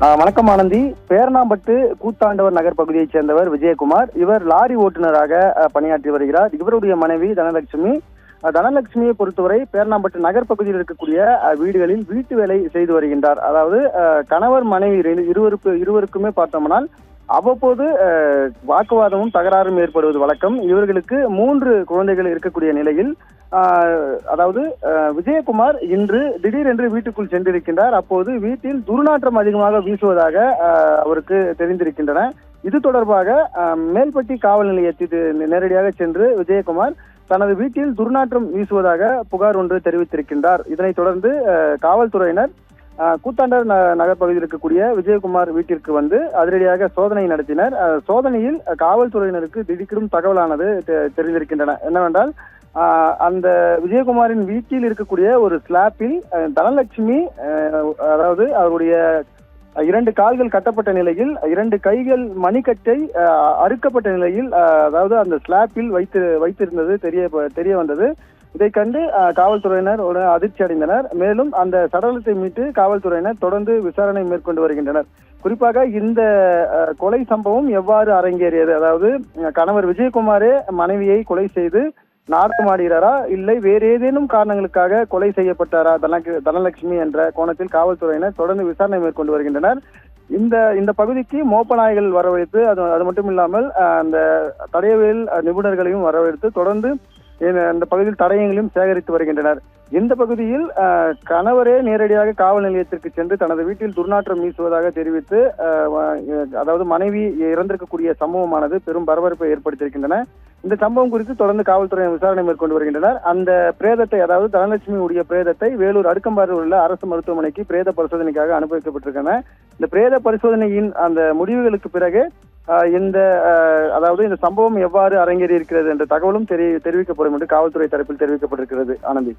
வணக்கம் ஆனந்தி. பேரணாம்பட்டு கூத்தாண்டவர் நகர் பகுதியைச் சேர்ந்தவர் விஜயகுமார். இவர் லாரி ஓட்டுநராக பணியாற்றி வருகிறார். இவருடைய மனைவி தனலட்சுமி. தனலட்சுமியை பொறுத்தவரை பேரணாம்பட்டு நகர் பகுதியில் இருக்கக்கூடிய வீடுகளில் வீட்டு வேலை செய்து வருகின்றார். அதாவது கணவர் மனைவி இருவருக்குமே பார்த்தோம்னால் அவ்வப்போது வாக்குவாதமும் தகராறும் ஏற்படுவது வழக்கம். இவர்களுக்கு 3 குழந்தைகள் இருக்கக்கூடிய நிலையில் அதாவது விஜயகுமார் இன்று திடீரென்று வீட்டுக்குள் சென்றிருக்கின்றார். அப்போது வீட்டில் துர்நாற்றம் அதிகமாக வீசுவதாக அவருக்கு தெரிந்திருக்கின்றன. இது தொடர்பாக மேல்பட்டி காவல் நிலையத்தில் நேரடியாக சென்று விஜயகுமார் தனது வீட்டில் துர்நாற்றம் வீசுவதாக புகார் ஒன்று தெரிவித்திருக்கின்றார். இதனைத் தொடர்ந்து காவல்துறையினர் கூத்தாண்டவர் நகர் பகுதியில் இருக்கக்கூடிய விஜயகுமார் வீட்டிற்கு வந்து அதிரடியாக சோதனை நடத்தினர். சோதனையில் காவல்துறையினருக்கு திடுக்கிடும் தகவலானது தெரிந்திருக்கின்றன. என்னவென்றால் அந்த விஜயகுமாரின் வீட்டில் இருக்கக்கூடிய ஒரு ஸ்லாப்பில் தனலட்சுமி, அதாவது அவருடைய 2 கால்கள் கட்டப்பட்ட நிலையில் 2 கைகள் மணிக்கட்டை அறுக்கப்பட்ட நிலையில், அதாவது அந்த ஸ்லாப்பில் வைத்திருந்தது தெரிய வந்தது. இதை கண்டு காவல்துறையினர் அதிர்ச்சி அடைந்தனர். மேலும் அந்த சடலத்தை மீட்டு காவல்துறையினர் தொடர்ந்து விசாரணை மேற்கொண்டு வருகின்றனர். குறிப்பாக இந்த கொலை சம்பவம் எவ்வாறு அரங்கேறியது, அதாவது கணவர் விஜயகுமாரே மனைவியை கொலை செய்து நாடகமாடுகிறாரா, இல்லை வேறு ஏதேனும் காரணங்களுக்காக கொலை செய்யப்பட்டாரா தனலட்சுமி என்ற கோணத்தில் காவல்துறையினர் தொடர்ந்து விசாரணை மேற்கொண்டு வருகின்றனர். இந்த பகுதிக்கு மோப்ப நாய்கள் வரவழைத்து அது மட்டும் இல்லாமல் அந்த தடயவியல் நிபுணர்களையும் வரவழைத்து தொடர்ந்து இந்த பகுதியில் தடயங்களையும் சேகரித்து வருகின்றனர். இந்த பகுதியில் கணவரே நேரடியாக காவல் நிலையத்திற்கு சென்று தனது வீட்டில் துர்நாற்றம் வீசுவதாக தெரிவித்து அதாவது மனைவி இறந்திருக்கக்கூடிய சம்பவமானது பெரும் பரபரப்பை ஏற்படுத்தியிருக்கின்றன. இந்த சம்பவம் குறித்து தொடர்ந்து காவல்துறையினர் விசாரணை மேற்கொண்டு வருகின்றனர். அந்த பிரேதத்தை, அதாவது தனலட்சுமி உடைய பிரேதத்தை வேலூர் அடுக்கம்பாறையில் உள்ள அரசு மருத்துவமனைக்கு பிரேத பரிசோதனைக்காக அனுப்பி வைக்கப்பட்டிருக்கின்றன. இந்த பிரேத பரிசோதனையின் அந்த முடிவுகளுக்கு பிறகு அதாவது இந்த சம்பவம் எவ்வாறு அரங்கேறி இருக்கிறது என்ற தகவலும் தெரிவிக்கப்படும் என்று காவல்துறை தரப்பில் தெரிவிக்கப்பட்டிருக்கிறது. ஆனந்தி.